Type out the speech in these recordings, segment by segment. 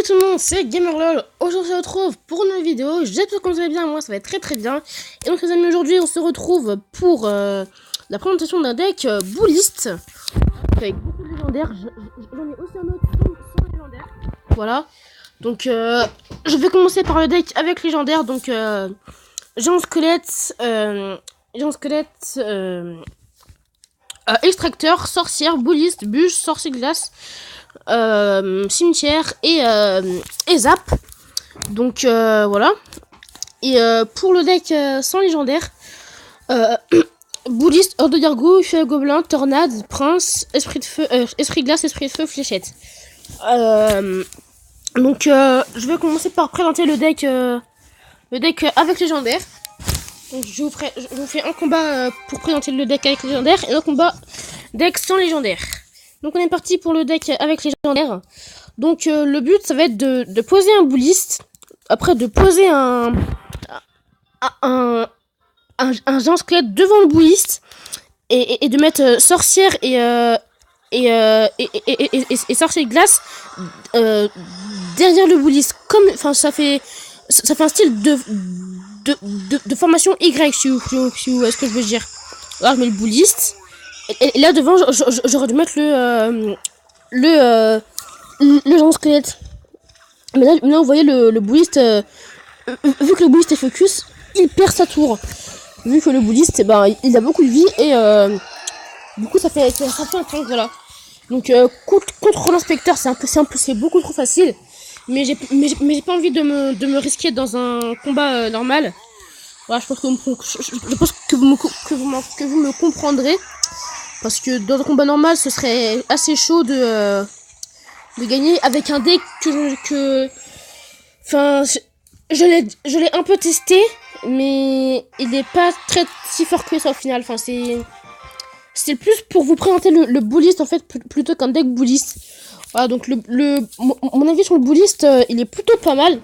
tout le monde, c'est GamerLol. Aujourd'hui on se retrouve pour une nouvelle vidéo. J'espère que vous allez bien, moi ça va être très bien. Et donc les amis, aujourd'hui on se retrouve pour la présentation d'un deck Bullist avec beaucoup de légendaires. J'en ai aussi un autre sans légendaire. Voilà. Donc je vais commencer par le deck avec légendaire. Donc géant squelette, extracteur, sorcière, Bullist, bûche, sorcier glace, cimetière et zap. Donc voilà. Et pour le deck sans légendaire, Bullist, hors de gargouille, feu à gobelin, tornade, prince, esprit de feu, esprit de glace, esprit de feu, fléchette. Donc je vais commencer par présenter le deck avec légendaire. Donc je vous fais un combat pour présenter le deck avec légendaire et un combat deck sans légendaire. Donc on est parti pour le deck avec légendaire. Donc le but ça va être de poser un Bullist, après de poser un géant squelette devant le Bullist et de mettre sorcière et sorcier de glace derrière le Bullist. Comme, enfin ça fait un style de formation Y, si vous voyez ce que je veux dire. Alors je mets le Bullist et là devant j'aurais dû mettre le géant squelette. Mais là vous voyez le Bullist, vu que le Bullist est focus, il perd sa tour. Vu que le Bullist, il a beaucoup de vie et du coup ça fait un tank, voilà. Donc contre l'inspecteur c'est beaucoup trop facile. Mais j'ai pas envie de me risquer dans un combat normal. Voilà, je pense que vous me comprendrez. Parce que dans un combat normal, ce serait assez chaud de gagner avec un deck enfin, je l'ai un peu testé, mais il n'est pas si fort que ça au final. Enfin, c'est plus pour vous présenter le Bullist en fait, plutôt qu'un deck Bullist. Voilà, donc mon avis sur le Bullist, il est plutôt pas mal.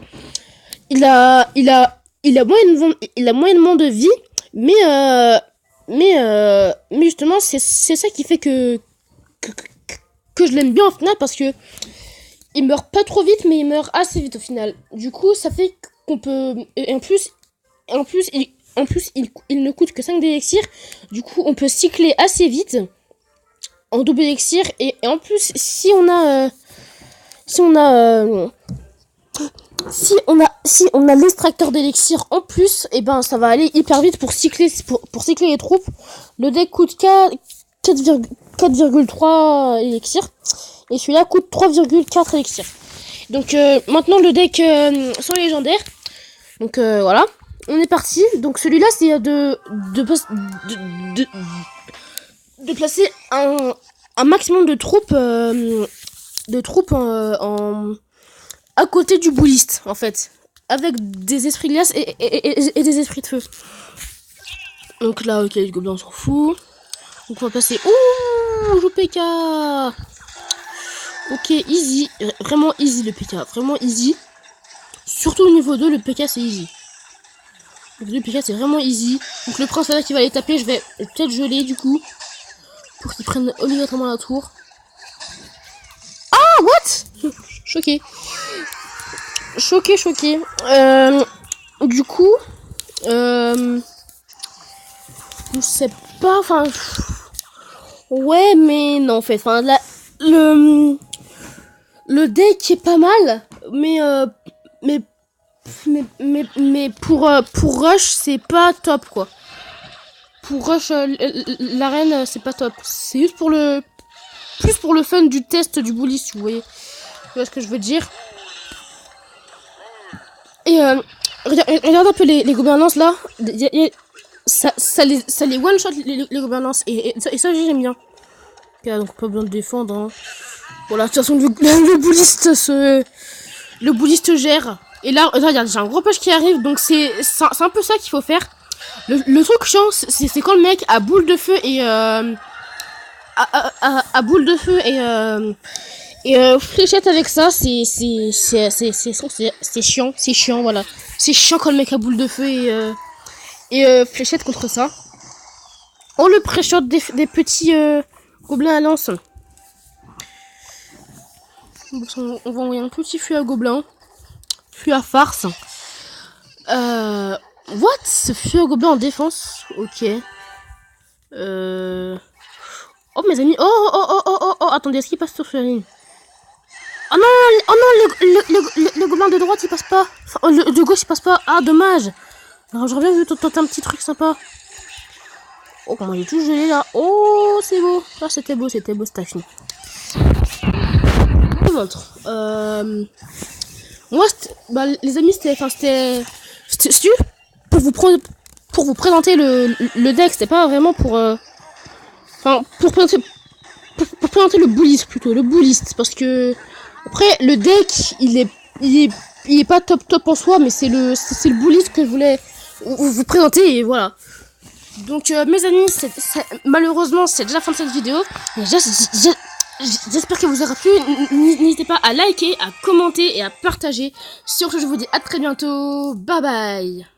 Il a moyennement de vie, mais justement c'est ça qui fait que je l'aime bien au final, parce que il meurt pas trop vite, mais il meurt assez vite au final. Du coup, ça fait qu'on peut, et en plus il ne coûte que 5 d'élixir. Du coup, on peut cycler assez vite en double élixir, et en plus si on a l'extracteur d'élixir en plus, et ça va aller hyper vite pour cycler les troupes. Le deck coûte 4,3 élixir et celui-là coûte 3,4 élixir. Donc maintenant le deck sans légendaire. Donc voilà, on est parti. Donc celui-là c'est de placer un maximum de troupes à côté du Bullist en fait, avec des esprits de glace et des esprits de feu. Donc là, ok, les gobelins on s'en fout. Donc on va passer. Ouh, joue PK. Ok, easy, vraiment easy le PK, vraiment easy. Surtout au niveau 2, le PK c'est easy. Donc le PK c'est vraiment easy. Donc le prince là qui va les taper, je vais peut-être geler du coup, pour qu'ils prennent obligatoirement la tour. Ah, what? Choqué. Du coup, je sais pas, enfin, ouais, mais non, en fait, enfin, là, le deck est pas mal, mais pour rush, c'est pas top, quoi. Pour rush, l'arène, c'est pas top. C'est juste pour le fun du test du Bullist, vous voyez. Vous voyez ce que je veux dire. Et regarde un peu les gouvernances là. Ça les one shot les gouvernances, et ça j'aime bien. Okay, donc pas besoin de défendre, hein. Voilà, de toute façon le Bullist gère. Et là regarde, j'ai un gros push qui arrive, donc c'est un peu ça qu'il faut faire. Le truc chiant, c'est quand le mec a boule de feu et fléchette avec ça, c'est chiant, voilà. C'est chiant quand le mec a boule de feu et fléchette contre ça. On le pré-shot des petits gobelins à lance. On va envoyer un petit fût à gobelin. Fût à farce. What? Ce fût à gobelin en défense? Ok. Oh mes amis. Oh, attendez, est-ce qu'il passe sur la ligne? Oh non, le gobelin de droite il passe pas. Enfin, le de gauche il passe pas. Ah, dommage. Alors, j'aurais bien vu tenter un petit truc sympa. Oh, comment j'ai tout gelé là. Oh, c'est beau. Ah, c'était beau, c'était fini. Je vous montre. Moi, bah, les amis, c'était pour vous présenter le deck. C'était pas vraiment pour présenter le bullist plutôt, le bullist, parce que après le deck il est pas top en soi, mais c'est le bullist que je voulais vous présenter et voilà. Donc mes amis, malheureusement c'est déjà la fin de cette vidéo. J'espère que vous aura plu. N'hésitez pas à liker, à commenter et à partager. Sur ce, je vous dis à très bientôt. Bye bye.